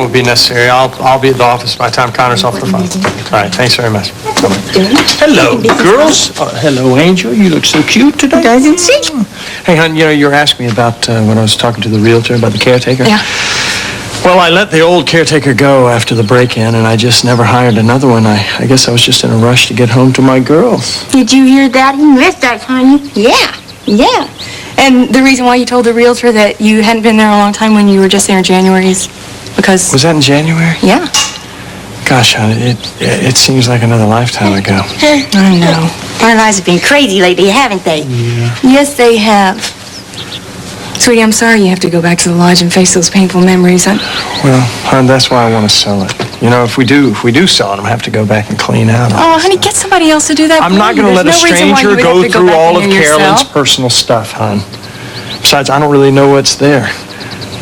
will be necessary. I'll be at the office by the time Connor's off the phone. All right, thanks very much. Hello, girls. Hello, Angel. You look so cute today. Doesn't she? Hey, hon, you were asking me about when I was talking to the realtor about the caretaker. Yeah. Well, I let the old caretaker go after the break-in, and I just never hired another one. I guess I was just in a rush to get home to my girls. Did you hear that? You missed that, honey. Yeah. And the reason why you told the realtor that you hadn't been there a long time when you were just there in January is because... Was that in January? Yeah. Gosh, hon, it seems like another lifetime ago. I know. Our lives have been crazy lately, haven't they? Yeah. Yes, they have. Sweetie, I'm sorry you have to go back to the lodge and face those painful memories. Well, hon, that's why I want to sell it. You know, if we do sell it, I'm going to have to go back and clean out. Oh, honey, get somebody else to do that. I'm not going to let a stranger go through all of Carolyn's personal stuff, hon. Besides, I don't really know what's there.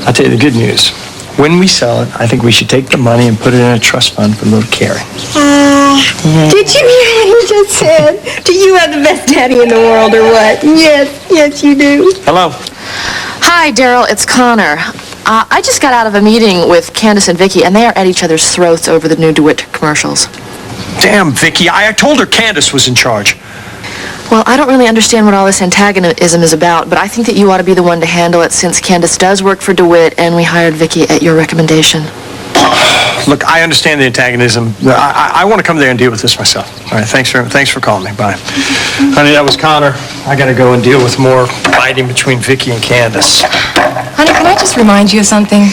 I'll tell you the good news. When we sell it, I think we should take the money and put it in a trust fund for little Carrie. Did you hear what he just said? Do you have the best daddy in the world or what? Yes, you do. Hello. Hi, Daryl. It's Connor. I just got out of a meeting with Candace and Vicky, and they are at each other's throats over the new DeWitt commercials. Damn, Vicky. I told her Candace was in charge. Well, I don't really understand what all this antagonism is about, but I think that you ought to be the one to handle it since Candace does work for DeWitt, and we hired Vicky at your recommendation. Look, I understand the antagonism. I want to come there and deal with this myself. All right, thanks for calling me. Bye. Honey, that was Connor. I got to go and deal with more fighting between Vicky and Candace. Honey, can I just remind you of something?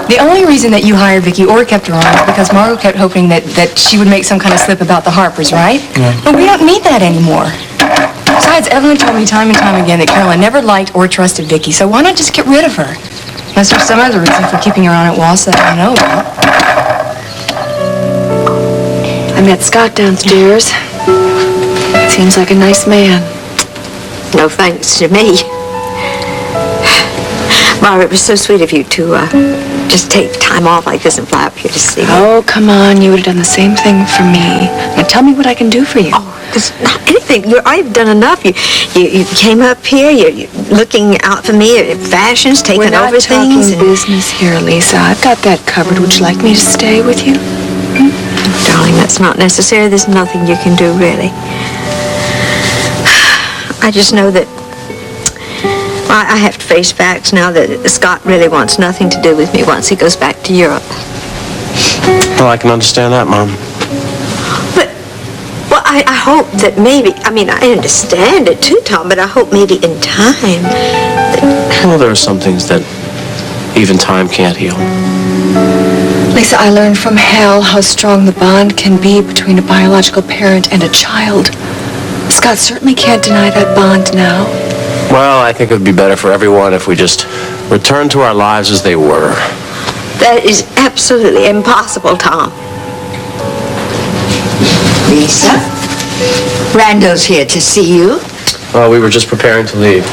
The only reason that you hired Vicky or kept her on is because Margot kept hoping that she would make some kind of slip about the Harpers, right? Yeah. But we don't need that anymore. Besides, Evelyn told me time and time again that Carolyn never liked or trusted Vicky, so why not just get rid of her? Unless there's some other reason for keeping her on at Wausau that I know about. I met Scott downstairs. Seems like a nice man. No thanks to me. Mara, it was so sweet of you to just take time off like this and fly up here to see me. Oh, come on. You would have done the same thing for me. Now tell me what I can do for you. Oh, there's not anything. I've done enough. You came up here. You're looking out for me at fashions, taking over things. We're not talking business here, Lisa. I've got that covered. Would you like me to stay with you? Darling, that's not necessary. There's nothing you can do, really. I just know that I have to face facts now that Scott really wants nothing to do with me once he goes back to Europe. Well, I can understand that, Mom. But, well, I hope that maybe, I understand it too, Tom, but I hope maybe in time that... Well, there are some things that even time can't heal. Lisa, I learned from Hal how strong the bond can be between a biological parent and a child. Scott certainly can't deny that bond now. Well, I think it would be better for everyone if we just returned to our lives as they were. That is absolutely impossible, Tom. Lisa, Randall's here to see you. Well, we were just preparing to leave.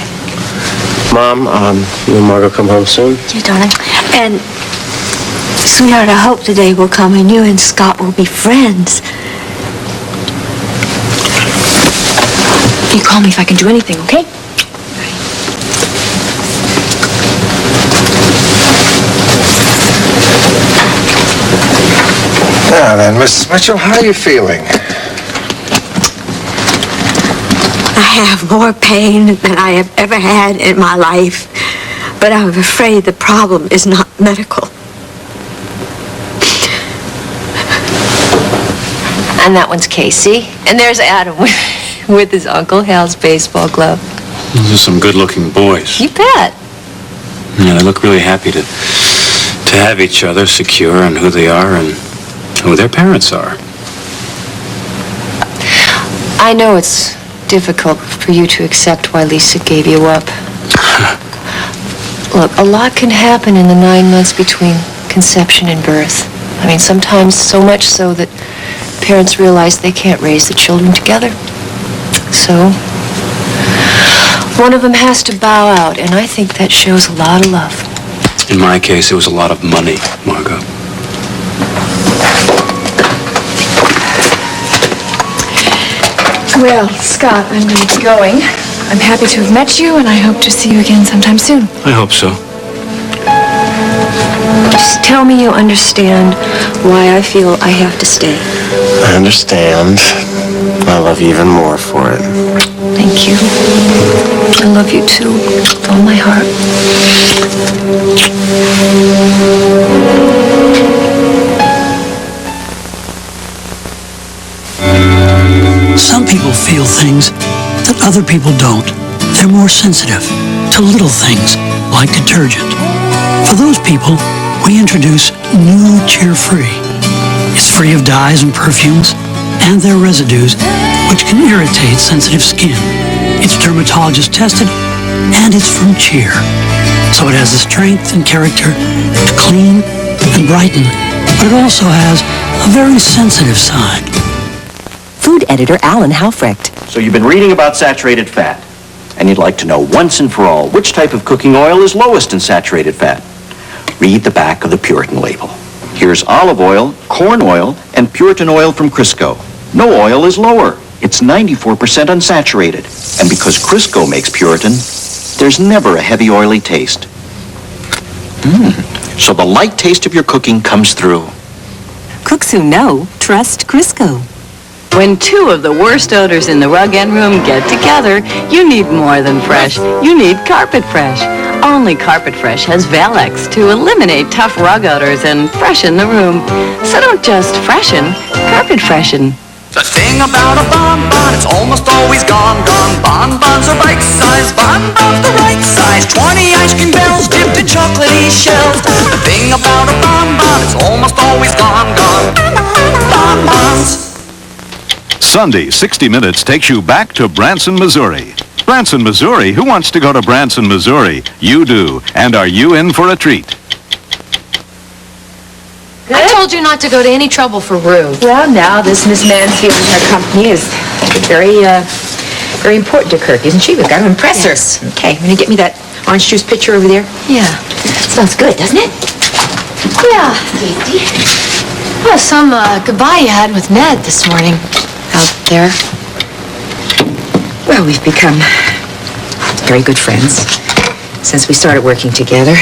Mom, you and Margot come home soon? Yeah, darling. And, sweetheart, I hope the day will come when you and Scott will be friends. You call me if I can do anything, okay? Now then, Mrs. Mitchell, how are you feeling? I have more pain than I have ever had in my life, but I'm afraid the problem is not medical. And that one's Casey. And there's Adam with his Uncle Hal's baseball glove. Those are some good-looking boys. You bet. Yeah, they look really happy to have each other, secure in who they are and who their parents are. I know it's difficult for you to accept why Lisa gave you up. Look, a lot can happen in the 9 months between conception and birth. Sometimes so much so that parents realize they can't raise the children together. So, one of them has to bow out, and I think that shows a lot of love. In my case, it was a lot of money, Margot. Well, Scott, I'm going to be going. I'm happy to have met you, and I hope to see you again sometime soon. I hope so. Just Tell me you understand why I feel I have to stay. I understand. I love you even more for it. Thank you. I love you too, with all my heart. Some people feel things that other people don't. They're more sensitive to little things like detergent. For those people, we introduce new Cheer-Free. It's free of dyes and perfumes and their residues, which can irritate sensitive skin. It's dermatologist tested and it's from Cheer. So it has the strength and character to clean and brighten, but it also has a very sensitive side. Food editor Alan Halfrecht. So you've been reading about saturated fat, and you'd like to know once and for all which type of cooking oil is lowest in saturated fat. Read the back of the Puritan label. Here's olive oil, corn oil, and Puritan oil from Crisco. No oil is lower. It's 94% unsaturated. And because Crisco makes Puritan, there's never a heavy oily taste. So the light taste of your cooking comes through. Cooks who know trust Crisco. When two of the worst odors in the rug end room get together, you need more than fresh. You need Carpet Fresh. Only Carpet Fresh has Valex to eliminate tough rug odors and freshen the room. So don't just freshen, Carpet Freshen. The thing about a bonbon, it's almost always gone. Bonbons are bite-sized, bonbons the right size. 20 ice cream bells dipped in chocolatey shells. The thing about a bonbon, it's almost always gone. Bonbons. Sunday, 60 Minutes takes you back to Branson, Missouri. Branson, Missouri? Who wants to go to Branson, Missouri? You do. And are you in for a treat? I told you not to go to any trouble for Ruth. Well, now, this Miss Mansfield and her company is very important to Kirk, isn't she? We've got to impress her. Okay, want to get me that orange juice pitcher over there? Yeah. Smells good, doesn't it? Yeah. Well, some goodbye you had with Ned this morning out there. Well, we've become very good friends since we started working together.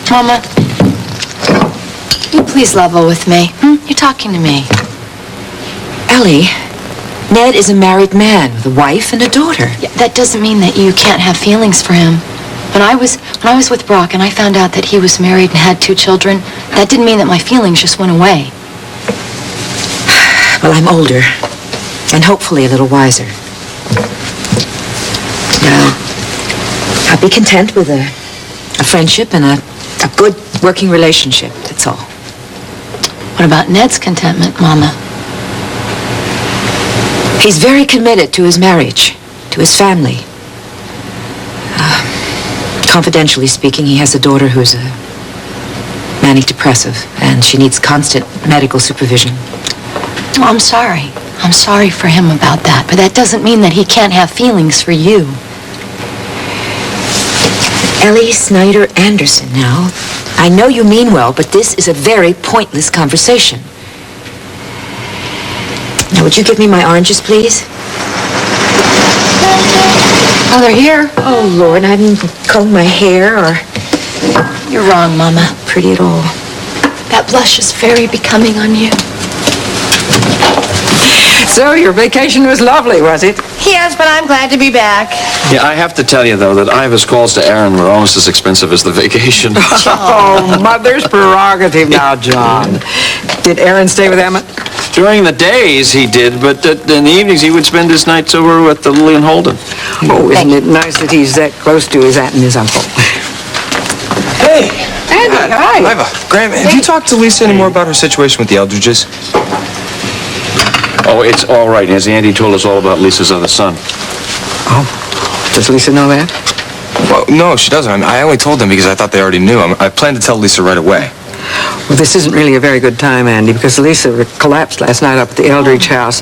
Mama, you please level with me. You're talking to me. Ellie, Ned is a married man with a wife and a daughter. Yeah, that doesn't mean that you can't have feelings for him. When I was with Brock and I found out that he was married and had 2 children, that didn't mean that my feelings just went away. Well, I'm older and hopefully a little wiser. Now, I'll be content with a friendship and a good working relationship, that's all. What about Ned's contentment, Mama? He's very committed to his marriage, to his family. Confidentially speaking, he has a daughter who's a manic depressive, and she needs constant medical supervision. Oh, I'm sorry. I'm sorry for him about that, but that doesn't mean that he can't have feelings for you. Ellie Snyder Anderson, now. I know you mean well, but this is a very pointless conversation. Now, would you give me my oranges, please? Oh, they're here. Oh, Lord, I didn't comb my hair or... You're wrong, Mama. Pretty at all. That blush is very becoming on you. So, your vacation was lovely, was it? Yes, but I'm glad to be back. Yeah, I have to tell you, though, that Iva's calls to Aaron were almost as expensive as the vacation. Oh, mother's prerogative now, John. Did Aaron stay with Emmett? During the days, he did, but in the evenings, he would spend his nights over with Lily and Holden. Oh, isn't it nice that he's that close to his aunt and his uncle? Hey! Andy, hi. Iva, Graham, have you talked to Lisa anymore about her situation with the Eldridges? Oh, it's all right, as Andy told us all about Lisa's other son. Oh, does Lisa know that? Well, no, she doesn't. I only told them because I thought they already knew. I planned to tell Lisa right away. Well, this isn't really a very good time, Andy, because Lisa collapsed last night up at the Eldridge house.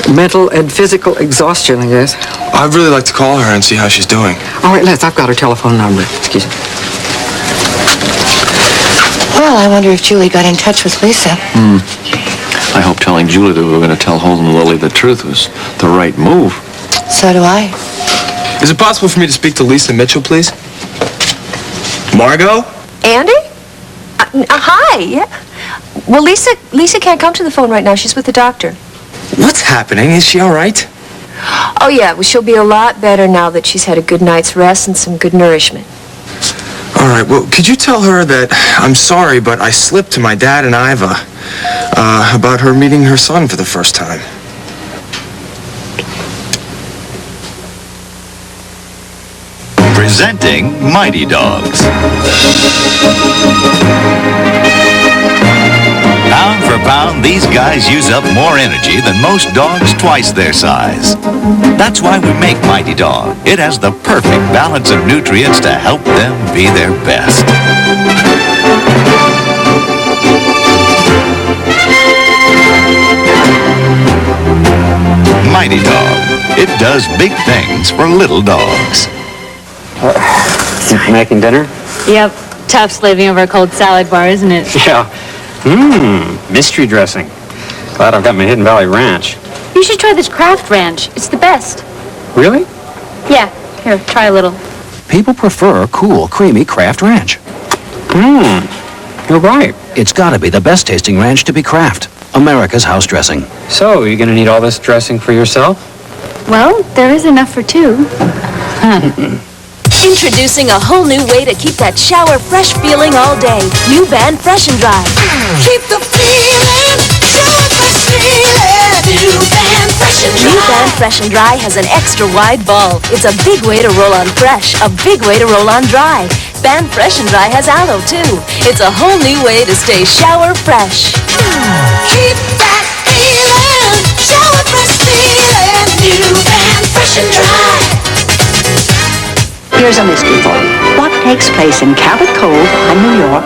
Mental and physical exhaustion, I guess. I'd really like to call her and see how she's doing. All right, I've got her telephone number. Excuse me. Well, I wonder if Julie got in touch with Lisa. I hope telling Julie that we were going to tell Holden and Lily the truth was the right move. So do I. Is it possible for me to speak to Lisa Mitchell, please? Margot? Andy? Hi. Yeah. Well, Lisa can't come to the phone right now. She's with the doctor. What's happening? Is she all right? Oh, yeah. Well, she'll be a lot better now that she's had a good night's rest and some good nourishment. All right, well, could you tell her that I'm sorry, but I slipped to my dad and Iva about her meeting her son for the first time. Presenting Mighty Dogs. Pound for pound, these guys use up more energy than most dogs twice their size. That's why we make Mighty Dog. It has the perfect balance of nutrients to help them be their best. Mighty Dog. It does big things for little dogs. Making dinner? Yep. Tough slaving over a cold salad bar, isn't it? Yeah. Mystery dressing. Glad I've got my Hidden Valley Ranch. You should try this Kraft Ranch. It's the best. Really? Yeah. Here, try a little. People prefer cool, creamy Kraft Ranch. You're right. It's got to be the best tasting ranch to be Kraft. America's house dressing. So, you gonna need all this dressing for yourself? Well, there is enough for two. Introducing a whole new way to keep that shower fresh feeling all day. New Band Fresh and Dry. Keep the feeling, shower fresh feeling. New Band Fresh and Dry. New Band Fresh and Dry has an extra wide ball. It's a big way to roll on fresh, a big way to roll on dry. Band Fresh and Dry has aloe too. It's a whole new way to stay shower fresh. Keep that feeling, shower fresh feeling. New Band Fresh and Dry. Here's a mystery for you. What takes place in Cabot Cove in New York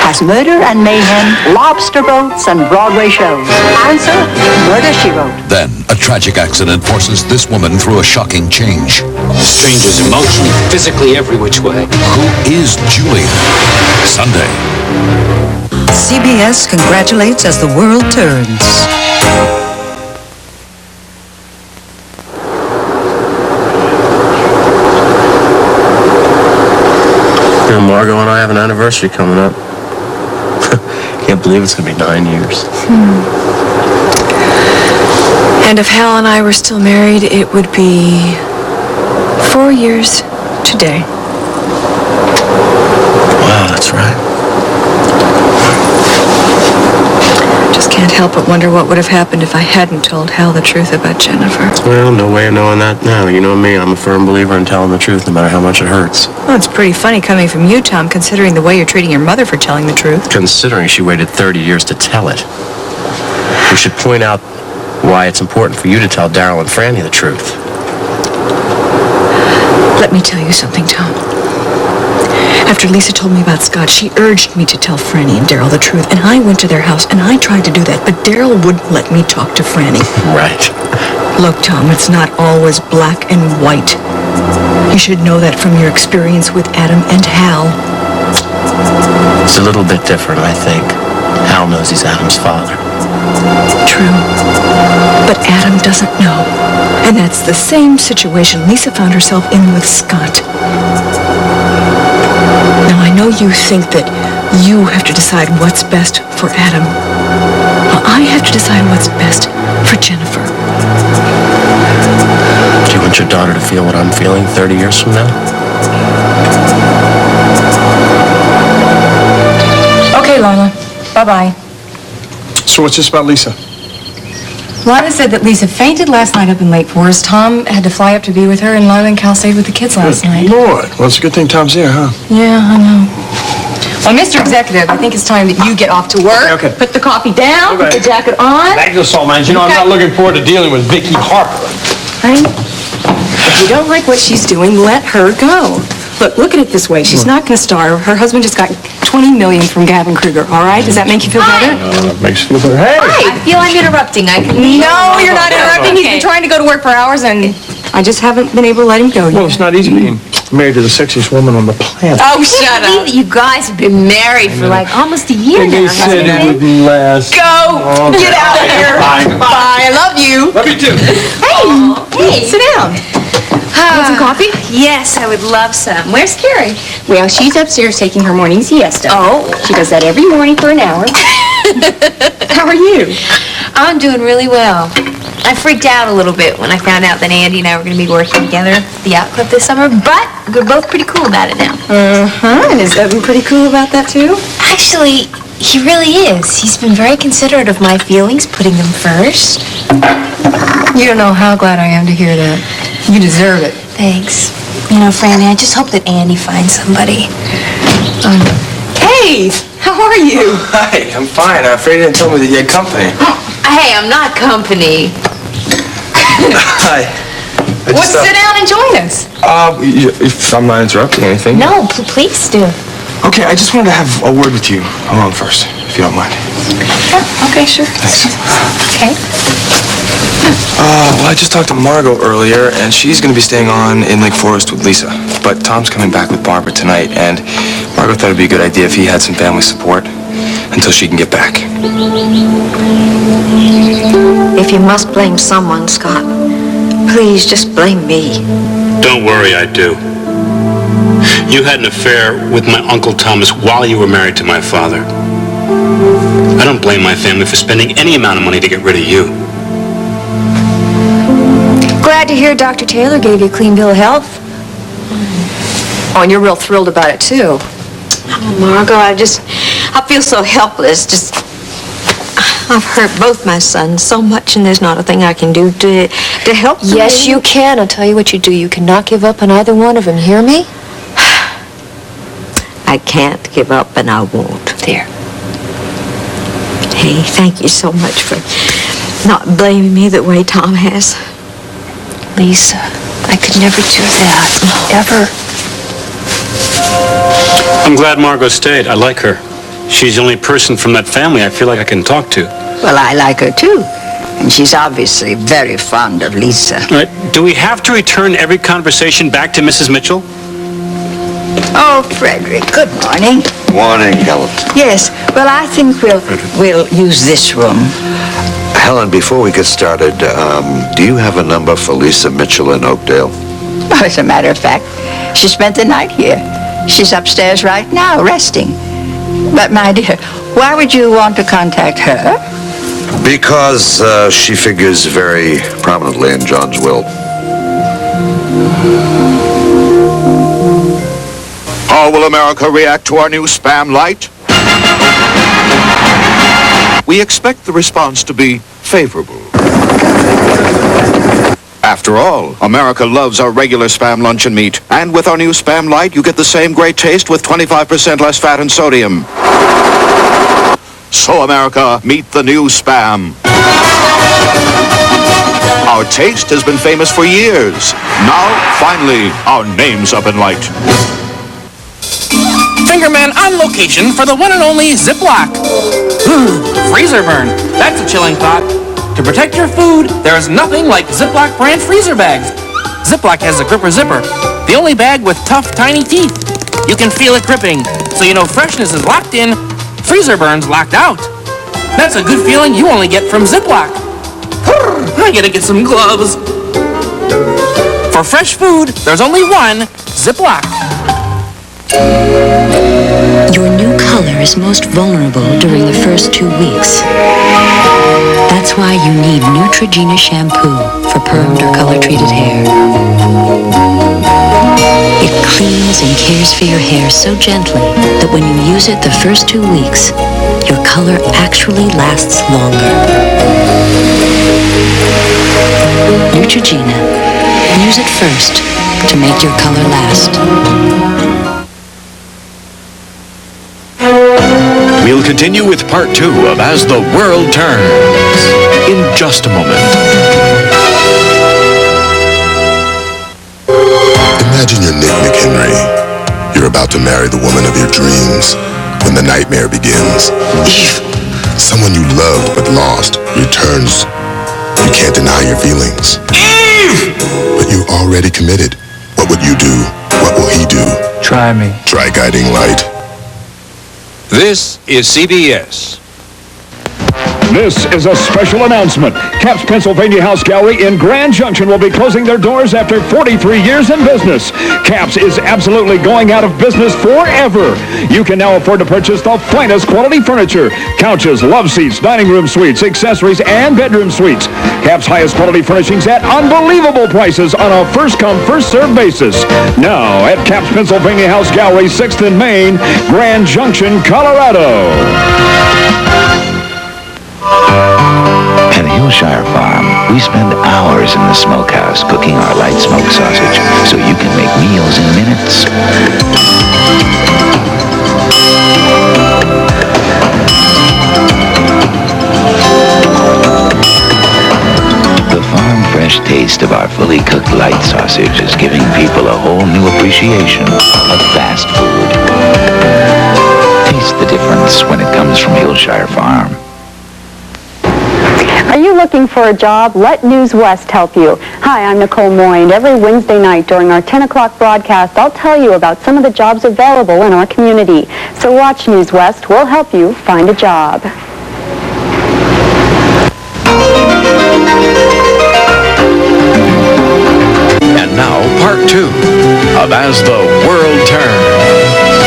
has murder and mayhem, lobster boats, and Broadway shows? Answer, Murder, She Wrote. Then, a tragic accident forces this woman through a shocking change. Strangers emotionally, physically, every which way. Who is Julia? Sunday. CBS congratulates As the World Turns. Margot and I have an anniversary coming up. Can't believe it's going to be 9 years. And if Hal and I were still married, it would be 4 years today. Wow, that's right. Just can't help but wonder what would have happened if I hadn't told Hal the truth about Jennifer. Well, no way of knowing that now. You know me, I'm a firm believer in telling the truth no matter how much it hurts. Well, it's pretty funny coming from you, Tom, considering the way you're treating your mother for telling the truth. Considering she waited 30 years to tell it. We should point out why it's important for you to tell Daryl and Franny the truth. Let me tell you something, Tom. After Lisa told me about Scott, she urged me to tell Franny and Daryl the truth, and I went to their house, and I tried to do that, but Daryl wouldn't let me talk to Franny. Right. Look, Tom, it's not always black and white. You should know that from your experience with Adam and Hal. It's a little bit different, I think. Hal knows he's Adam's father. True. But Adam doesn't know. And that's the same situation Lisa found herself in with Scott. Now, I know you think that you have to decide what's best for Adam. Well, I have to decide what's best for Jennifer. Do you want your daughter to feel what I'm feeling 30 years from now? Okay, Lila. Bye-bye. So what's this about Lisa? Lila said that Lisa fainted last night up in Lake Forest. Tom had to fly up to be with her, and Lila and Cal stayed with the kids last night. Lord. Well, it's a good thing Tom's here, huh? Yeah, I know. Well, Mr. Executive, I think it's time that you get off to work. Okay. Put the coffee down, put the jacket on. Back to the salt mines. You know, I'm not looking forward to dealing with Vicky Harper. Honey, if you don't like what she's doing, let her go. Look at it this way. She's not going to starve. Her husband just got $20 million from Gavin Kruger, all right? Does that make you feel better? That makes you feel better. Hey! I feel I'm interrupting. No, you're not interrupting. He's been trying to go to work for hours, and I just haven't been able to let him go yet. Well, it's not easy being married to the sexiest woman on the planet. Oh, shut up. You guys have been married for like almost a year And now. they said it wouldn't last. Go! Okay. Get out of here! Bye. Bye. I love you. Love you too. Hey, sit down. Want some coffee? Yes, I would love some. Where's Carrie? Well, she's upstairs taking her morning siesta. Oh. She does that every morning for an hour. How are you? I'm doing really well. I freaked out a little bit when I found out that Andy and I were going to be working together at the Atwt this summer, but we're both pretty cool about it now. And is Evan pretty cool about that, too? Actually, he really is. He's been very considerate of my feelings, putting them first. You don't know how glad I am to hear that. You deserve it. Thanks. You know, Franny, I just hope that Andy finds somebody. Hey, how are you? Hi, I'm fine. Freddie didn't tell me that you had company. Hey, I'm not company. Hi. Well, sit down and join us. If I'm not interrupting anything. No, please do. Okay, I just wanted to have a word with you alone first, if you don't mind. Okay, sure. Thanks. Okay. Well, I just talked to Margot earlier, and she's going to be staying on in Lake Forest with Lisa. But Tom's coming back with Barbara tonight, and Margot thought it'd be a good idea if he had some family support until she can get back. If you must blame someone, Scott, please just blame me. Don't worry, I do. You had an affair with my Uncle Thomas while you were married to my father. I don't blame my family for spending any amount of money to get rid of you. Glad to hear Dr. Taylor gave you a clean bill of health. Oh, and you're real thrilled about it, too. Oh, Margot, I feel so helpless. I've hurt both my sons so much, and there's not a thing I can do to help them. Yes, you can. I'll tell you what you do. You cannot give up on either one of them. Hear me? I can't give up, and I won't. There. Hey, thank you so much for not blaming me the way Tom has. Lisa, I could never do that. Ever. I'm glad Margot stayed. I like her. She's the only person from that family I feel like I can talk to. Well, I like her too. And she's obviously very fond of Lisa. All right. Do we have to return every conversation back to Mrs. Mitchell? Oh, Frederick, good morning. Morning, Helen. Yes, well, I think we'll use this room. Helen, before we get started, do you have a number for Lisa Mitchell in Oakdale? Well, as a matter of fact, she spent the night here. She's upstairs right now, resting. But, my dear, why would you want to contact her? Because she figures very prominently in John's will. How will America react to our new spam light? We expect the response to be favorable. After all, America loves our regular spam luncheon meat. And with our new spam light, you get the same great taste with 25% less fat and sodium. So, America, meet the new spam. Our taste has been famous for years. Now, finally, our name's up in light. Fingerman on location for the one and only Ziploc. Freezer burn. That's a chilling thought. To protect your food, there is nothing like Ziploc brand freezer bags. Ziploc has a gripper zipper, the only bag with tough, tiny teeth. You can feel it gripping, so you know freshness is locked in, freezer burn's locked out. That's a good feeling you only get from Ziploc. I gotta get some gloves. For fresh food, there's only one Ziploc. Your new color is most vulnerable during the first 2 weeks. That's why you need Neutrogena shampoo for permed or color-treated hair. It cleans and cares for your hair so gently that when you use it the first 2 weeks, your color actually lasts longer. Neutrogena. Use it first to make your color last. We'll continue with part 2 of As the World Turns in just a moment. Imagine you're Nick McHenry. You're about to marry the woman of your dreams when the nightmare begins. Someone you loved but lost returns. You can't deny your feelings. But you're already committed. What would you do? What will he do? Try me. Try Guiding Light. This is CBS. This is a special announcement. Cap's Pennsylvania House Gallery in Grand Junction will be closing their doors after 43 years in business. Cap's is absolutely going out of business forever. You can now afford to purchase the finest quality furniture, couches, love seats, dining room suites, accessories, and bedroom suites. Cap's highest quality furnishings at unbelievable prices on a first-come, first-served basis. Now at Cap's Pennsylvania House Gallery, 6th and Main, Grand Junction, Colorado. At Hillshire Farm, we spend hours in the smokehouse cooking our light smoked sausage so you can make meals in minutes. The farm-fresh taste of our fully cooked light sausage is giving people a whole new appreciation of fast food. Taste the difference when it comes from Hillshire Farm. Are you looking for a job? Let News West help you. Hi, I'm Nicole Moy, and every Wednesday night during our 10 o'clock broadcast, I'll tell you about some of the jobs available in our community. So watch News West. We'll help you find a job. And now, part 2 of As the World Turns.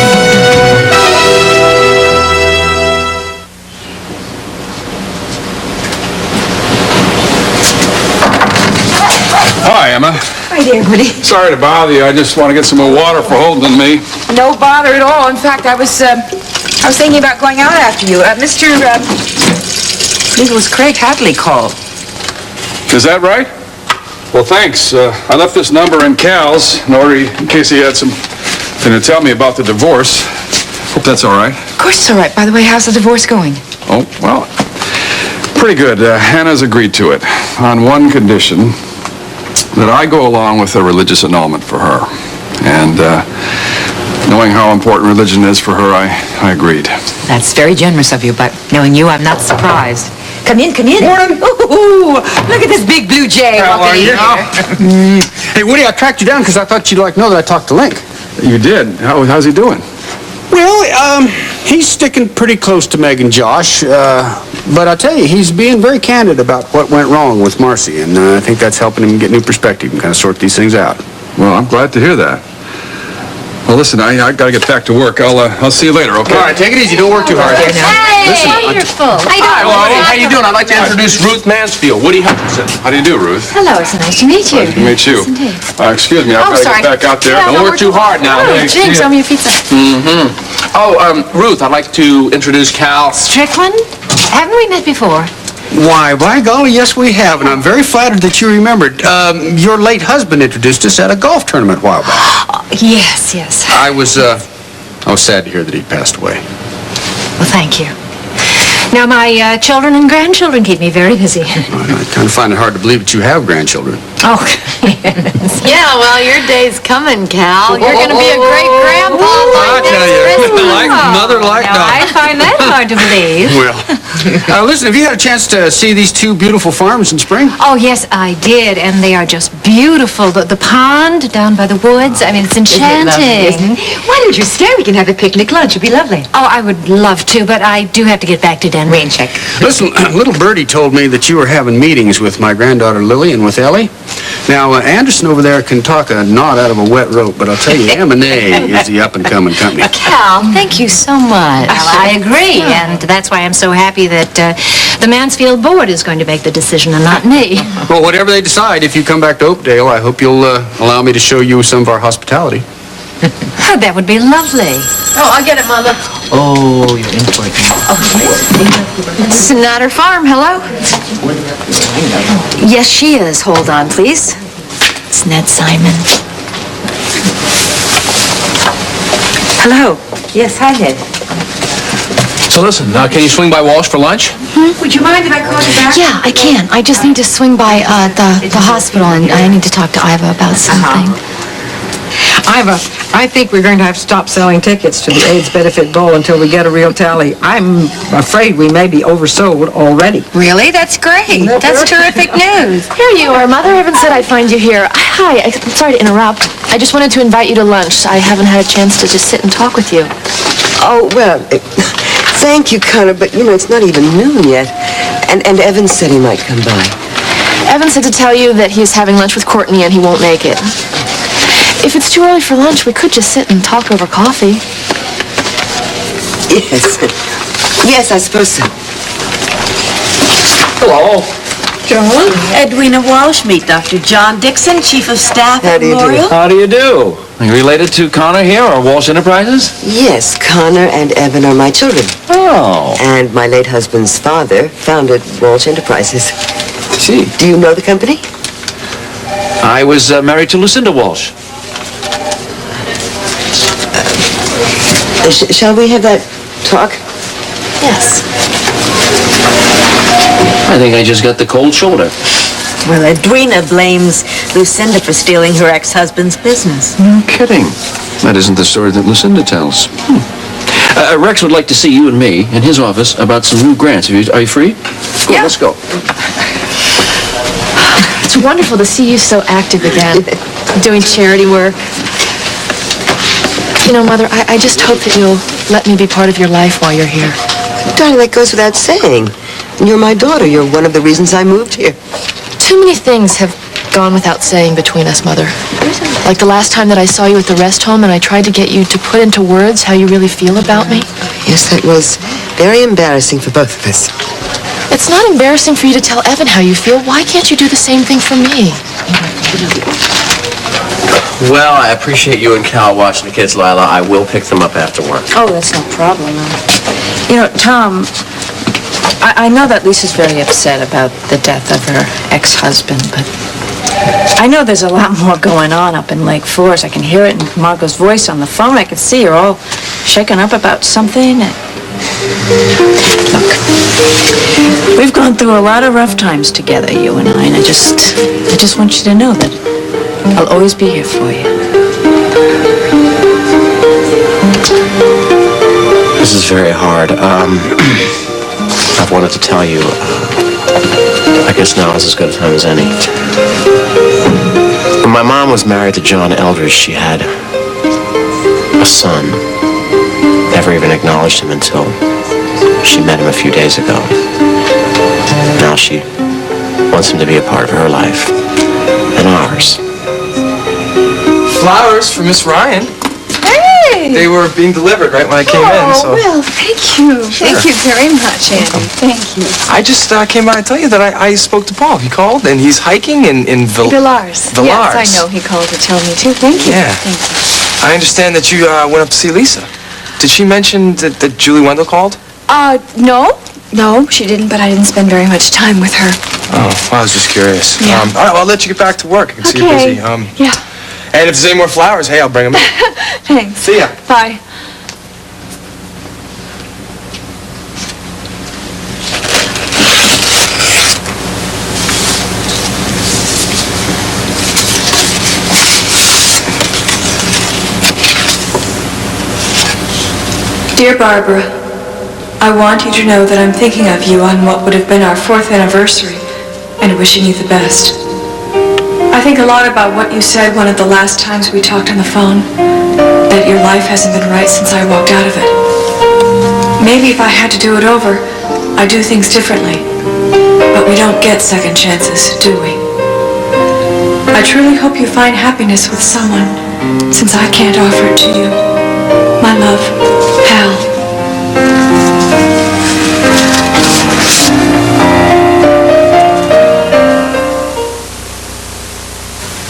Hi, Emma. Hi there, Woody. Sorry to bother you. I just want to get some more water for Holden and me. No bother at all. In fact, I was thinking about going out after you. I believe it was Craig Hadley called. Is that right? Well, thanks. I left this number in Cal's in case he had something to tell me about the divorce. Hope that's all right. Of course it's all right. By the way, how's the divorce going? Oh, well, pretty good. Hannah's agreed to it on one condition, that I go along with a religious annulment for her. And knowing how important religion is for her, I agreed. That's very generous of you, but knowing you, I'm not surprised. Come in, come in. Morning. Ooh, look at this big blue jay walking in here. Hey, Woody, I tracked you down because I thought you'd know that I talked to Link. You did? How's he doing? Well, he's sticking pretty close to Meg and Josh, but I tell you, he's being very candid about what went wrong with Marcy, and I think that's helping him get new perspective and kind of sort these things out. Well, I'm glad to hear that. Well, listen, I got to get back to work. I'll see you later, okay? All right, take it easy. Don't work too hard. Hey, wonderful. Hello. How you doing? I'd like to introduce Ruth Mansfield, Woody Hutchinson. How do you do, Ruth? Hello, it's nice to meet you. Nice to meet you. Excuse me, I've got to sorry. get back out there. Yeah, Don't work too hard now. Oh, Hey, Jinx, see ya. on your pizza. Ruth, I'd like to introduce Cal. Strickland? Haven't we met before? Why, by golly, yes, we have, and I'm very flattered that you remembered. Your late husband introduced us at a golf tournament a while back. Yes, yes. I was sad to hear that he passed away. Well, thank you. Now, my children and grandchildren keep me very busy. I kind of find it hard to believe that you have grandchildren. Oh, yes. Yeah, well, your day's coming, Cal. You're going to be a great grandpa. I tell you, like mother, like Now, daughter. I find that hard to believe. Well, listen, have you had a chance to see these two beautiful farms in spring? Oh, yes, I did, and they are just beautiful. The pond down by the woods, I mean, it's enchanting. Why don't you stay? We can have a picnic lunch. It'd be lovely. Oh, I would love to, but I do have to get back to Denver. Rain check. Listen, little Birdie told me that you were having meetings with my granddaughter Lily and with Ellie. Now, Anderson over there can talk a knot out of a wet rope, but I'll tell you, M&A is the up-and-coming company. Cal, thank you so much. I agree, and that's why I'm so happy that the Mansfield board is going to make the decision and not me. Well, whatever they decide, if you come back to Oakdale, I hope you'll allow me to show you some of our hospitality. That would be lovely. Oh, I'll get it, Mama. Oh, you're in for it now. Snyder Farm, hello? Yes, she is. Hold on, please. It's Ned Simon. Hello. Yes, hi, Ned. So listen, can you swing by Walsh for lunch? Would you mind if I called you back? Yeah, I can. I just need to swing by the hospital, and I need to talk to Iva about something. Iva, I think we're going to have to stop selling tickets to the AIDS Benefit Bowl until we get a real tally. I'm afraid we may be oversold already. Really? That's great. That's terrific news. Here you are, Mother. Evan said I'd find you here. Hi, I'm sorry to interrupt. I just wanted to invite you to lunch. I haven't had a chance to just sit and talk with you. Oh, well, thank you, Connor, but, it's not even noon yet. And Evan said he might come by. Evan said to tell you that he's having lunch with Courtney and he won't make it. If it's too early for lunch, we could just sit and talk over coffee. Yes. Yes, I suppose so. Hello. John? Edwina Walsh, meet Dr. John Dixon, Chief of Staff at Memorial. How do you do? Are you related to Connor here or Walsh Enterprises? Yes, Connor and Evan are my children. Oh. And my late husband's father founded Walsh Enterprises. See. Do you know the company? I was married to Lucinda Walsh. Shall we have that talk? Yes. I think I just got the cold shoulder. Well, Edwina blames Lucinda for stealing her ex-husband's business. No kidding. That isn't the story that Lucinda tells. Rex would like to see you and me in his office about some new grants. Are you free? Cool, let's go. It's wonderful to see you so active again, doing charity work. You know, Mother, I just hope that you'll let me be part of your life while you're here. Darling, that goes without saying. You're my daughter. You're one of the reasons I moved here. Too many things have gone without saying between us, Mother. Like the last time that I saw you at the rest home and I tried to get you to put into words how you really feel about me. Yes, that was very embarrassing for both of us. It's not embarrassing for you to tell Evan how you feel. Why can't you do the same thing for me? Well, I appreciate you and Cal watching the kids, Lila. I will pick them up after work. Oh, that's no problem. You know, Tom, I know that Lisa's very upset about the death of her ex-husband, but I know there's a lot more going on up in Lake Forest. I can hear it in Margot's voice on the phone. I can see her all shaken up about something. Look, we've gone through a lot of rough times together, you and I just want you to know that I'll always be here for you. This is very hard. I've wanted to tell you, I guess now is as good a time as any. When my mom was married to John Eldridge, she had a son. Never even acknowledged him until she met him a few days ago. Now she wants him to be a part of her life and ours. Flowers for Miss Ryan. Hey! They were being delivered right when I came in, so... Well, thank you. Sure. Thank you very much, Andy. Thank you. I just came by to tell you that I spoke to Paul. He called, and he's hiking in Villars. Villars. Yes, I know. He called to tell me, too. Thank you. Yeah. Thank you. I understand that you went up to see Lisa. Did she mention that Julie Wendell called? No. No, she didn't, but I didn't spend very much time with her. Oh, well, I was just curious. Yeah. All right, well, I'll let you get back to work. I can see you're busy. Yeah. And if there's any more flowers, hey, I'll bring them in. Thanks. See ya. Bye. Dear Barbara, I want you to know that I'm thinking of you on what would have been our 4th anniversary and wishing you the best. I think a lot about what you said one of the last times we talked on the phone, that your life hasn't been right since I walked out of it. Maybe if I had to do it over, I'd do things differently. But we don't get second chances, do we? I truly hope you find happiness with someone, since I can't offer it to you. My love, Hal.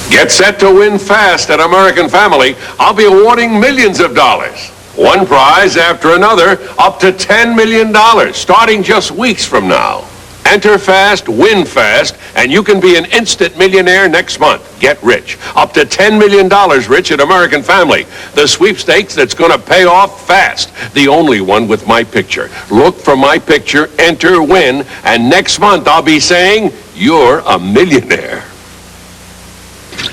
Get set to win fast at American Family. I'll be awarding millions of dollars. One prize after another, up to $10 million, starting just weeks from now. Enter fast, win fast, and you can be an instant millionaire next month. Get rich. Up to $10 million rich at American Family. The sweepstakes that's going to pay off fast. The only one with my picture. Look for my picture, enter, win, and next month I'll be saying, you're a millionaire.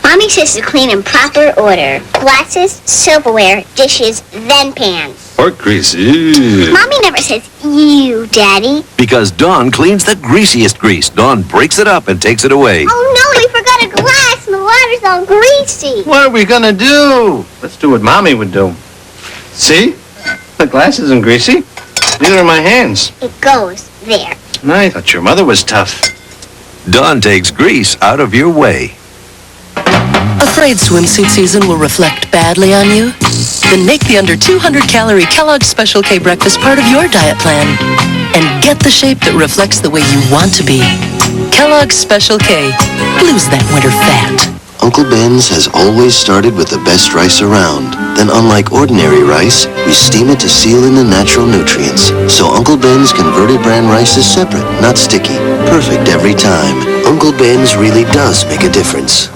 Mommy says to clean in proper order. Glasses, silverware, dishes, then pans. Pork grease. Ew. Mommy never says you, Daddy. Because Dawn cleans the greasiest grease. Dawn breaks it up and takes it away. Oh no, we forgot a glass and the water's all greasy. What are we gonna do? Let's do what Mommy would do. See? The glass isn't greasy. Neither are my hands. It goes there. I thought your mother was tough. Dawn takes grease out of your way. Afraid swimsuit season will reflect badly on you? Then make the under 200-calorie Kellogg's Special K breakfast part of your diet plan. And get the shape that reflects the way you want to be. Kellogg's Special K. Lose that winter fat. Uncle Ben's has always started with the best rice around. Then, unlike ordinary rice, we steam it to seal in the natural nutrients. So Uncle Ben's converted bran rice is separate, not sticky. Perfect every time. Uncle Ben's really does make a difference.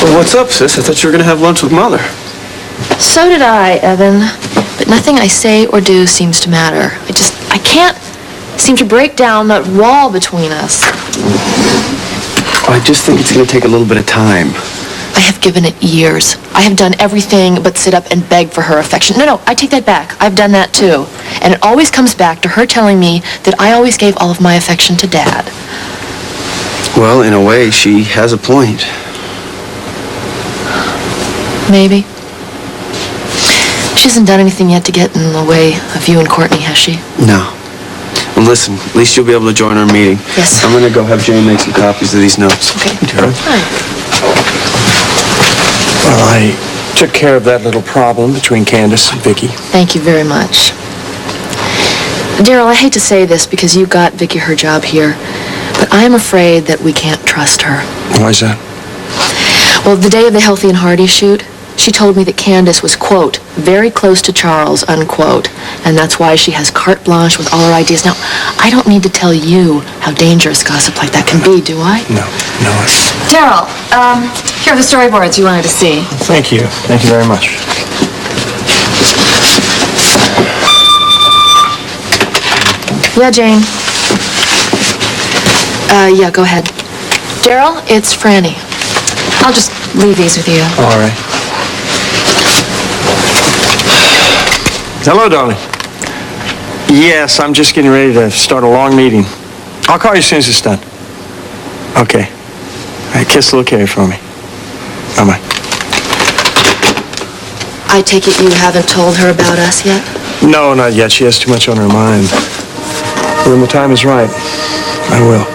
Well, what's up, sis? I thought you were going to have lunch with Mother. So did I, Evan. But nothing I say or do seems to matter. I can't seem to break down that wall between us. I just think it's going to take a little bit of time. I have given it years. I have done everything but sit up and beg for her affection. No, I take that back. I've done that too. And it always comes back to her telling me that I always gave all of my affection to Dad. Well, in a way, she has a point. Maybe. She hasn't done anything yet to get in the way of you and Courtney, has she? No. Well, listen, at least you'll be able to join our meeting. Yes. I'm going to go have Jane make some copies of these notes. Okay. Darryl. Hi. Well, I took care of that little problem between Candace and Vicky. Thank you very much. Daryl, I hate to say this because you got Vicky her job here, but I'm afraid that we can't trust her. Why is that? Well, the day of the Healthy and Hearty shoot, she told me that Candace was, quote, very close to Charles, unquote, and that's why she has carte blanche with all her ideas. Now, I don't need to tell you how dangerous gossip like that can be, do I? No. Daryl, here are the storyboards you wanted to see. Thank you. Thank you very much. Yeah, Jane. Yeah, go ahead. Daryl, it's Franny. I'll just leave these with you. All right. Hello, darling. Yes, I'm just getting ready to start a long meeting. I'll call you as soon as it's done. Okay. All right, kiss little Carrie for me. Bye-bye. I take it you haven't told her about us yet? No, not yet. She has too much on her mind. But when the time is right, I will.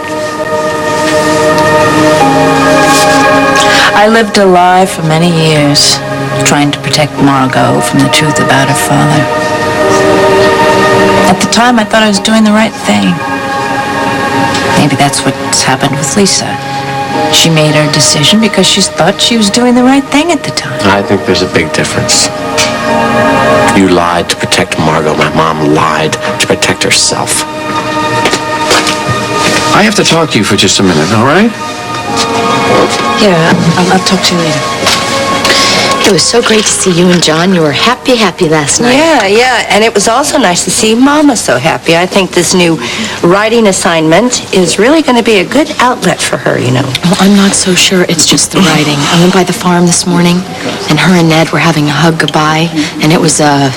I lived a lie for many years, trying to protect Margot from the truth about her father. At the time, I thought I was doing the right thing. Maybe that's what's happened with Lisa. She made her decision because she thought she was doing the right thing at the time. I think there's a big difference. You lied to protect Margot. My mom lied to protect herself. I have to talk to you for just a minute, all right? Yeah, I'll talk to you later. It was so great to see you and John. You were happy last night. Yeah, and it was also nice to see Mama so happy. I think this new writing assignment is really going to be a good outlet for her, you know. Well, I'm not so sure it's just the writing. I went by the farm this morning, and her and Ned were having a hug goodbye, and it was a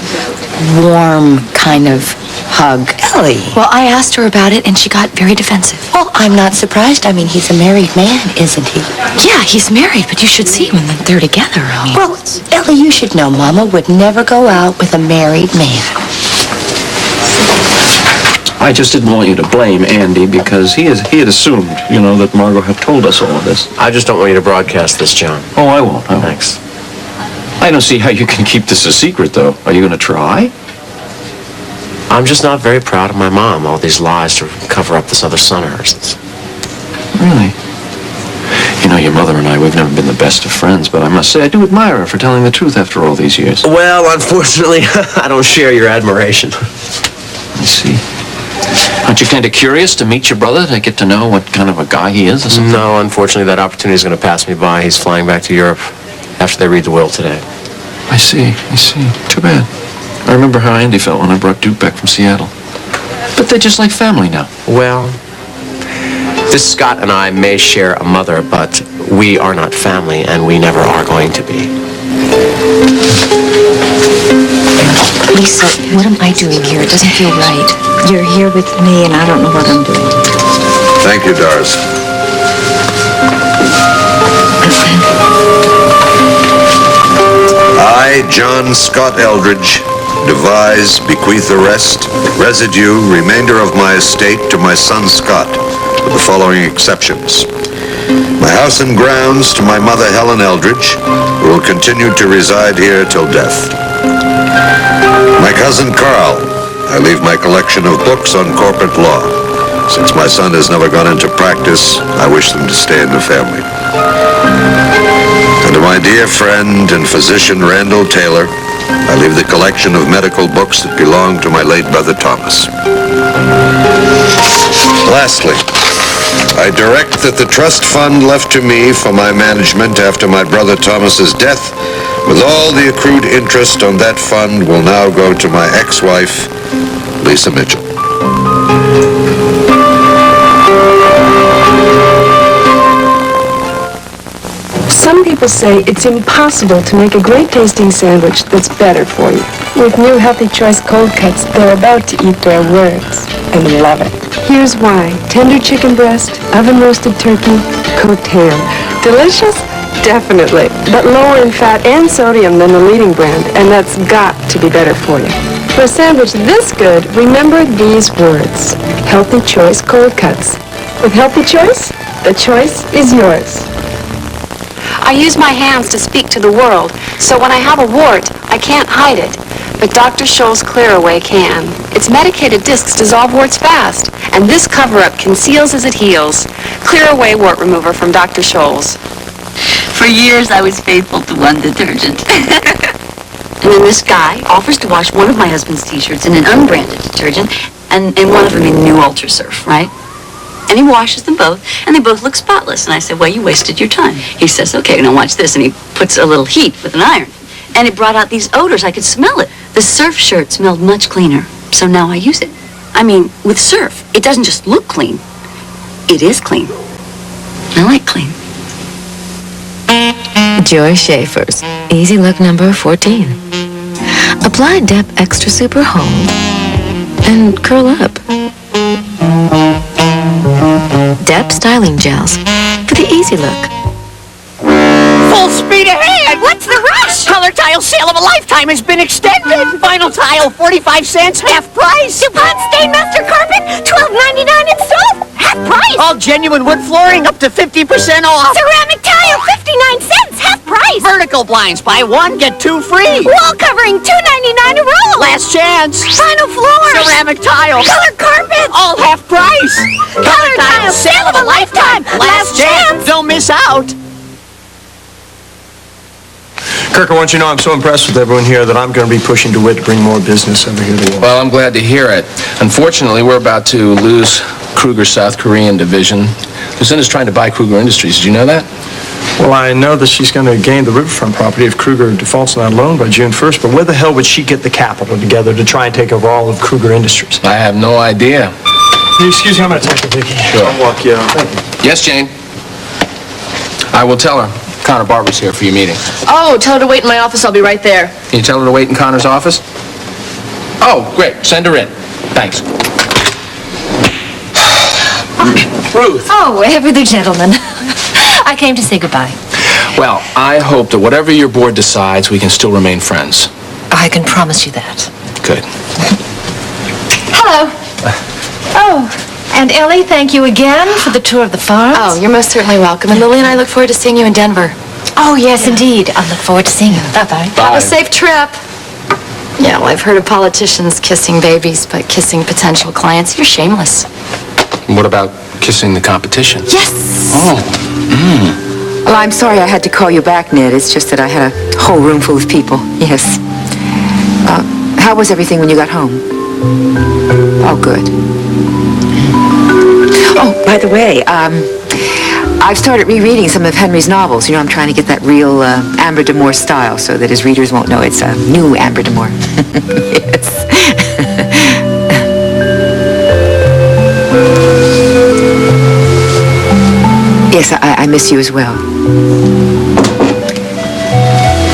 warm kind of hug. Ellie. Well, I asked her about it, and she got very defensive. Well, I'm not surprised. I mean, he's a married man, isn't he? Yeah, he's married, but you should see when they're together. I mean, well, Ellie, you should know Mama would never go out with a married man. I just didn't want you to blame Andy because he had assumed, that Margot had told us all of this. I just don't want you to broadcast this, John. Oh, I won't. Thanks. I don't see how you can keep this a secret, though. Are you going to try? I'm just not very proud of my mom. All these lies to cover up this other son of hers. Really? Your mother and I, we've never been the best of friends, but I must say I do admire her for telling the truth after all these years. Well, unfortunately, I don't share your admiration. I see. Aren't you kind of curious to meet your brother, to get to know what kind of a guy he is or something? No, unfortunately, that opportunity is going to pass me by. He's flying back to Europe after they read the will today. I see. Too bad. I remember how Andy felt when I brought Duke back from Seattle. But they're just like family now. Well, this Scott and I may share a mother, but we are not family, and we never are going to be. Lisa, what am I doing here? It doesn't feel right. You're here with me, and I don't know what I'm doing. Thank you, Doris. I, John Scott Eldridge, devise, bequeath the rest, residue, remainder of my estate to my son Scott, with the following exceptions. My house and grounds to my mother Helen Eldridge, who will continue to reside here till death. My cousin Carl, I leave my collection of books on corporate law. Since my son has never gone into practice, I wish them to stay in the family. And to my dear friend and physician Randall Taylor, I leave the collection of medical books that belonged to my late brother Thomas. Lastly, I direct that the trust fund left to me for my management after my brother Thomas's death, with all the accrued interest on that fund, will now go to my ex-wife, Lisa Mitchell. Some people say it's impossible to make a great tasting sandwich that's better for you. With new Healthy Choice cold cuts, they're about to eat their words and love it. Here's why. Tender chicken breast, oven roasted turkey, cooked ham. Delicious? Definitely. But lower in fat and sodium than the leading brand, and that's got to be better for you. For a sandwich this good, remember these words. Healthy Choice cold cuts. With Healthy Choice, the choice is yours. I use my hands to speak to the world, so when I have a wart, I can't hide it. But Dr. Scholl's Clear Away can. Its medicated discs dissolve warts fast, and this cover-up conceals as it heals. Clear Away Wart Remover from Dr. Scholl's. For years, I was faithful to one detergent. And then this guy offers to wash one of my husband's T-shirts in an unbranded detergent, and one of them in new Ultra Surf, right? And he washes them both, and they both look spotless. And I said, well, you wasted your time. He says, okay, now watch this. And he puts a little heat with an iron. And it brought out these odors. I could smell it. The Surf shirt smelled much cleaner, so now I use it. I mean, with Surf, it doesn't just look clean. It is clean. I like clean. Joy Schaefer's Easy Look number 14. Apply Dep Extra Super Hold and curl up. Dep Styling Gels for the easy look. Full speed ahead! What's the rush? Color tile sale of a lifetime has been extended. Vinyl tile, 45 cents, half price. DuPont Stainmaster Carpet, $12.99 in soap, half price. All genuine wood flooring up to 50% off. Ceramic tile, 59 cents, half price. Vertical blinds, buy one, get two free. Wall covering, $2.99 a roll. Last chance. Vinyl floors. Ceramic tile. Color carpets. All half price. Color tile sale of a lifetime. Last chance. Don't miss out. Kirk, I want you to know I'm so impressed with everyone here that I'm going to be pushing DeWitt to bring more business over here to Wall. Well, I'm glad to hear it. Unfortunately, we're about to lose Kruger's South Korean division. Lucinda's trying to buy Kruger Industries. Did you know that? Well, I know that she's going to gain the riverfront property if Kruger defaults on that loan by June 1st, but where the hell would she get the capital together to try and take over all of Kruger Industries? I have no idea. Excuse me, I'm going to take her, Vicki. Sure. I'll walk you out. Thank you. Yes, Jane? I will tell her. Connor Barber's here for your meeting. Oh, tell her to wait in my office. I'll be right there. Can you tell her to wait in Connor's office? Oh, great. Send her in. Thanks. Ruth. Oh, ever the gentleman. I came to say goodbye. Well, I hope that whatever your board decides, we can still remain friends. I can promise you that. Good. Hello. Oh, and Ellie, thank you again for the tour of the farms. Oh, you're most certainly welcome. And Lily and I look forward to seeing you in Denver. Oh, yes, indeed. I look forward to seeing you. Bye-bye. Bye. Have a safe trip. Yeah, well, I've heard of politicians kissing babies, but kissing potential clients, you're shameless. What about kissing the competition? Yes! Oh. Well, I'm sorry I had to call you back, Ned. It's just that I had a whole room full of people. Yes. How was everything when you got home? Oh, good. Oh, by the way, I've started rereading some of Henry's novels. You know, I'm trying to get that real Amber D'Amour style so that his readers won't know it's a new Amber D'Amour. Yes. Yes, I miss you as well.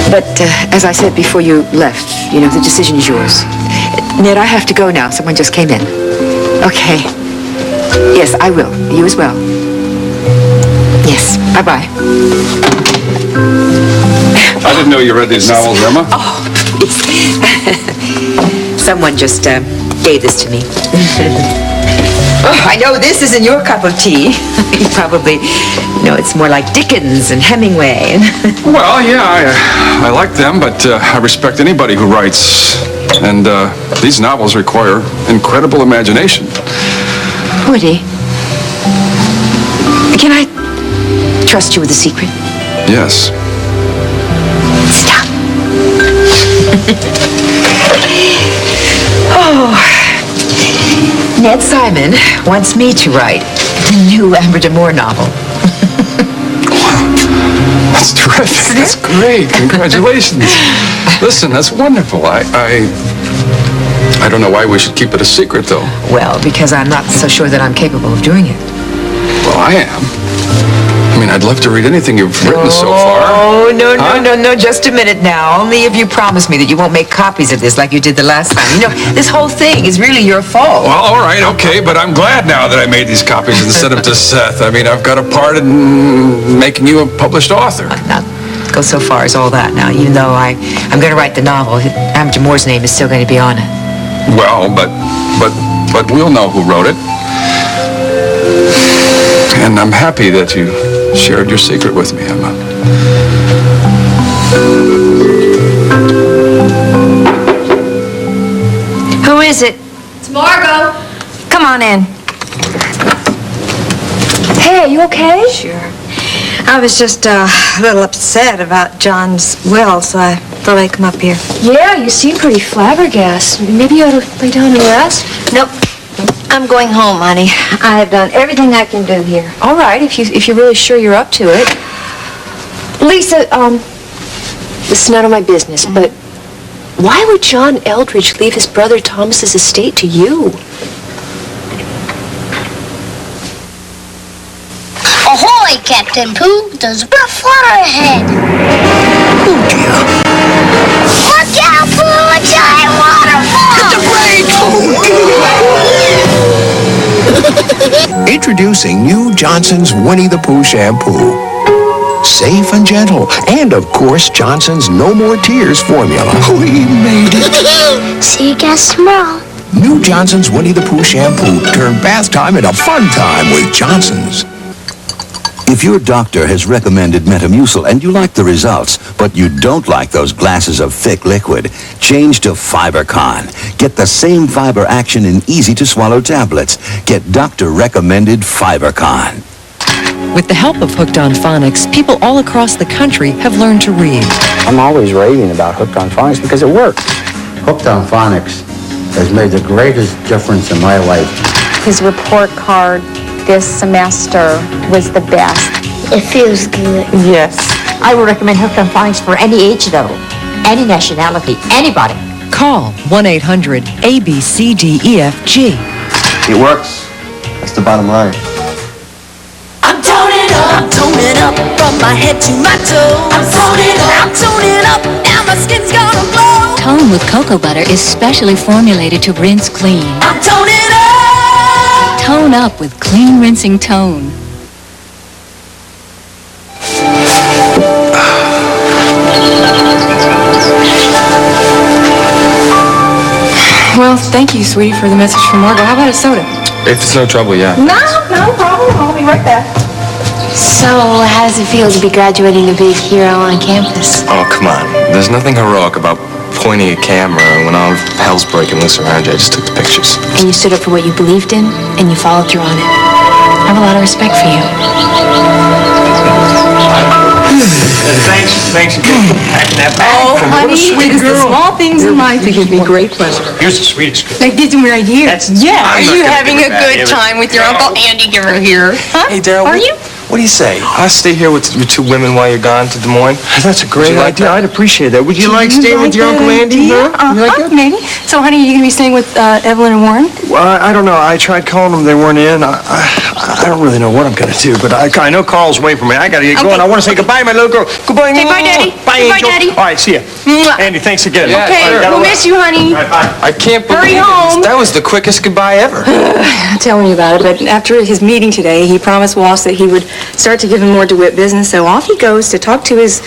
But as I said before you left, you know, the decision is yours. Ned, I have to go now. Someone just came in. Okay. Yes, I will. You as well. Yes. Bye-bye. I didn't know you read these novels, Emma. Oh, Someone just gave this to me. Oh, I know this isn't your cup of tea. You probably know it's more like Dickens and Hemingway. Well, yeah, I like them, but I respect anybody who writes. And these novels require incredible imagination. Woody, can I trust you with a secret? Yes. Stop. Oh, Ned Simon wants me to write the new Amber D'Amour novel. That's terrific. That's great. Congratulations. Listen, that's wonderful. I don't know why we should keep it a secret, though. Well, because I'm not so sure that I'm capable of doing it. Well, I am. I mean, I'd love to read anything you've written so far. Oh, no, just a minute now. Only if you promise me that you won't make copies of this like you did the last time. You know, this whole thing is really your fault. Well, all right, okay, but I'm glad now that I made these copies and sent them to Seth. I mean, I've got a part in making you a published author. Not go so far as all that now, even though I'm going to write the novel. Amber D'Amour's name is still going to be on it. Well, but we'll know who wrote it. And I'm happy that you shared your secret with me, Emma. Who is it? It's Margot. Come on in. Hey, are you okay? Sure. I was just a little upset about John's will, so I thought I'd come up here. Yeah, you seem pretty flabbergasted. Maybe you ought to lay down and rest. Nope. I'm going home, honey. I have done everything I can do here. All right, if you're really sure you're up to it. Lisa, this is none of my business, but why would John Eldridge leave his brother Thomas's estate to you? Ahoy, Captain Pooh! There's a rough water ahead. Oh, dear. Look out, Pooh! A giant waterfall! Hit the brakes! Introducing new Johnson's Winnie the Pooh shampoo. Safe and gentle. And, of course, Johnson's No More Tears formula. We made it. See you guys tomorrow. New Johnson's Winnie the Pooh shampoo. Turn bath time into fun time with Johnson's. If your doctor has recommended Metamucil and you like the results, but you don't like those glasses of thick liquid, change to FiberCon. Get the same fiber action in easy-to-swallow tablets. Get doctor-recommended FiberCon. With the help of Hooked on Phonics, people all across the country have learned to read. I'm always raving about Hooked on Phonics because it works. Hooked on Phonics has made the greatest difference in my life. His report card this semester was the best. It feels good. Yes. I would recommend Hooked on Phonics for any age level, any nationality, anybody. Call 1-800-ABCDEFG. It works. That's the bottom line. I'm toning up from my head to my toes. I'm toning up, now my skin's gonna glow. Tone with cocoa butter is specially formulated to rinse clean. I'm toning up. Tone up with clean rinsing tone. Well, thank you, sweetie, for the message from Margot. How about a soda? If it's no trouble, yeah. No problem. I'll be right back. So, how does it feel to be graduating a big hero on campus? Oh, come on. There's nothing heroic about pointing a camera when all hell's breaking loose around you. I just took the pictures. And you stood up for what you believed in, and you followed through on it. I have a lot of respect for you. Thanks again for packing that bag. Oh, honey, it is the small things in life that give me great pleasure. Here's the sweetest girl. Like this one right here. Are you having a good time with your Uncle Andy here? Huh? Hey, Daryl. Are you? What do you say? I'll stay here with your two women while you're gone to Des Moines. That's a great like idea. that? I'd appreciate that. Would you like staying with your Uncle Andy? Huh? You like that? Maybe. So, honey, are you going to be staying with Evelyn and Warren? Well, I don't know. I tried calling them. They weren't in. I don't really know what I'm going to do, but I know Carl's away from me. I got to get going. I want to say goodbye, my little girl. Goodbye. Say bye, Daddy. Bye, Goodbye, Angel. Daddy. All right, see ya. Andy, thanks again. Yeah, Okay, we'll miss you, honey. All right, bye. I can't believe Hurry home. That was the quickest goodbye ever. I'm telling you about it, but after his meeting today, he promised Wallace that he would start to give him more DeWitt business, so off he goes to talk to his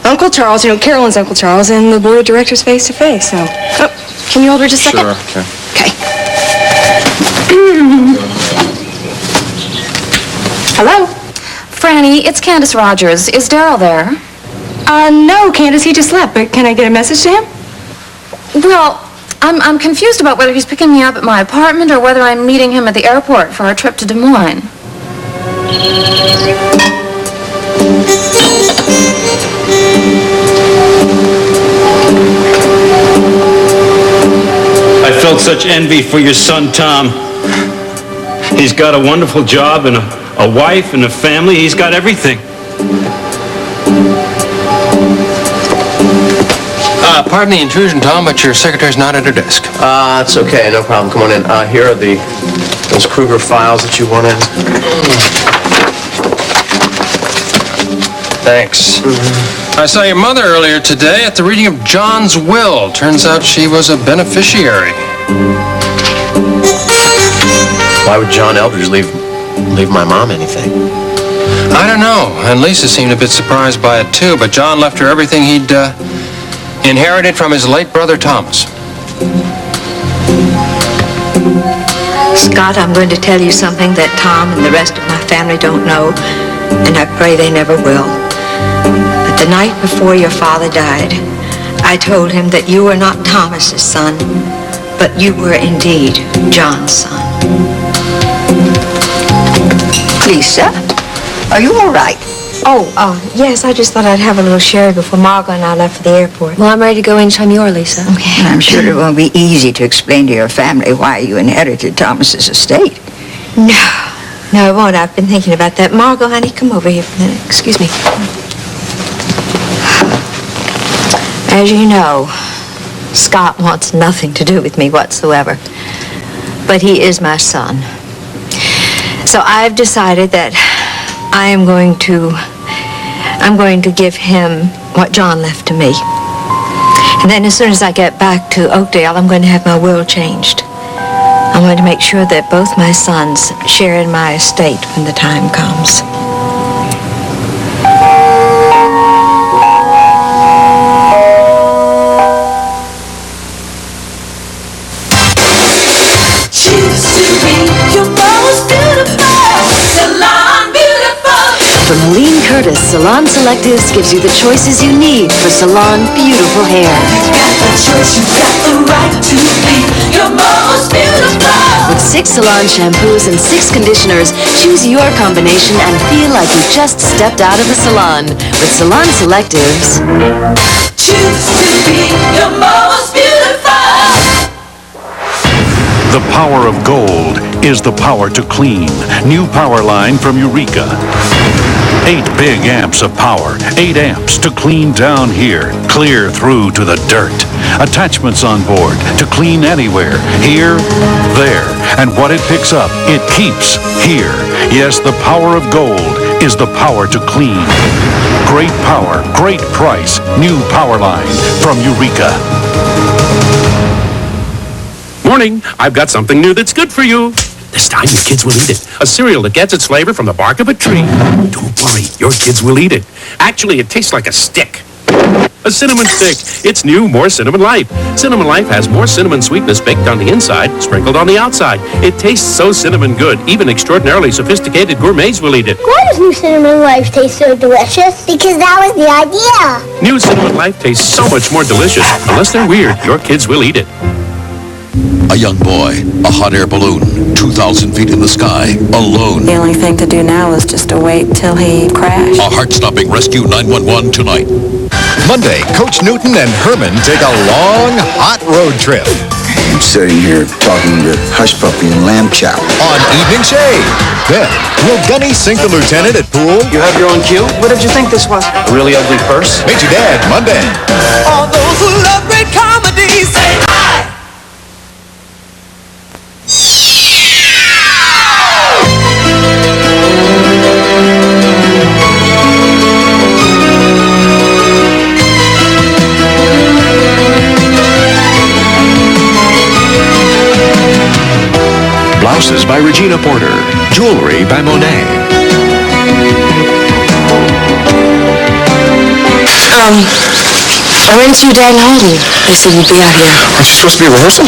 Uncle Charles, Carolyn's Uncle Charles, and the board of directors face to face, so. Oh, can you hold her just a second? Sure, okay. Okay. Hello? Franny, it's Candace Rogers. Is Daryl there? No, Candace, he just left, but can I get a message to him? Well, I'm confused about whether he's picking me up at my apartment or whether I'm meeting him at the airport for our trip to Des Moines. I felt such envy for your son, Tom. He's got a wonderful job and a wife and a family. He's got everything. Pardon the intrusion, Tom, but your secretary's not at her desk. It's okay, no problem. Come on in. Here are those Kruger files that you wanted. Thanks. I saw your mother earlier today at the reading of John's will. Turns out she was a beneficiary. Why would John Eldridge leave my mom anything? I don't know, and Lisa seemed a bit surprised by it too, but John left her everything he'd inherited from his late brother Thomas. Scott, I'm going to tell you something that Tom and the rest of my family don't know, and I pray they never will. But the night before your father died, I told him that you were not Thomas's son, but you were indeed John's son. Lisa, are you all right? Yes, I just thought I'd have a little sherry before Margot and I left for the airport. Well, I'm ready to go anytime you are, Lisa. Okay. I'm sure it won't be easy to explain to your family why you inherited Thomas's estate. No, it won't. I've been thinking about that. Margot, honey, come over here for a minute. Excuse me. As you know, Scott wants nothing to do with me whatsoever. But he is my son. So I've decided that I'm going to give him what John left to me. And then as soon as I get back to Oakdale, I'm going to have my will changed. I'm going to make sure that both my sons share in my estate when the time comes. From Lean Curtis, Salon Selectives gives you the choices you need for salon beautiful hair. You got the choice, you got the right to be your most beautiful. With 6 salon shampoos and 6 conditioners, choose your combination and feel like you just stepped out of the salon. With Salon Selectives, choose to be your most beautiful. The power of gold is the power to clean. New power line from Eureka. 8 big amps of power, 8 amps to clean down here, clear through to the dirt. Attachments on board to clean anywhere, here, there. And what it picks up, it keeps here. Yes, the power of gold is the power to clean. Great power, great price. New power line from Eureka. Morning. I've got something new that's good for you. This time your kids will eat it. A cereal that gets its flavor from the bark of a tree. Don't worry, your kids will eat it. Actually, it tastes like a stick. A cinnamon stick. It's new, more Cinnamon Life. Cinnamon Life has more cinnamon sweetness baked on the inside, sprinkled on the outside. It tastes so cinnamon good, even extraordinarily sophisticated gourmets will eat it. Why does new Cinnamon Life taste so delicious? Because that was the idea. New Cinnamon Life tastes so much more delicious. Unless they're weird, your kids will eat it. A young boy, a hot air balloon, 2,000 feet in the sky, alone. The only thing to do now is just to wait till he crashed. A heart-stopping rescue 911 tonight. Monday, Coach Newton and Herman take a long, hot road trip. I'm sitting here talking to Hush Puppy and Lamb Chop. On Evening Shade. Then, will Gunny sink the lieutenant at pool? You have your own cue? What did you think this was? A really ugly purse? Meet your dad, Monday. All those who love great comedies, say hi. Blouses by Regina Porter. Jewelry by Monet. I ran into your dad and Holden. They said you'd be out here. Aren't you supposed to be at rehearsal?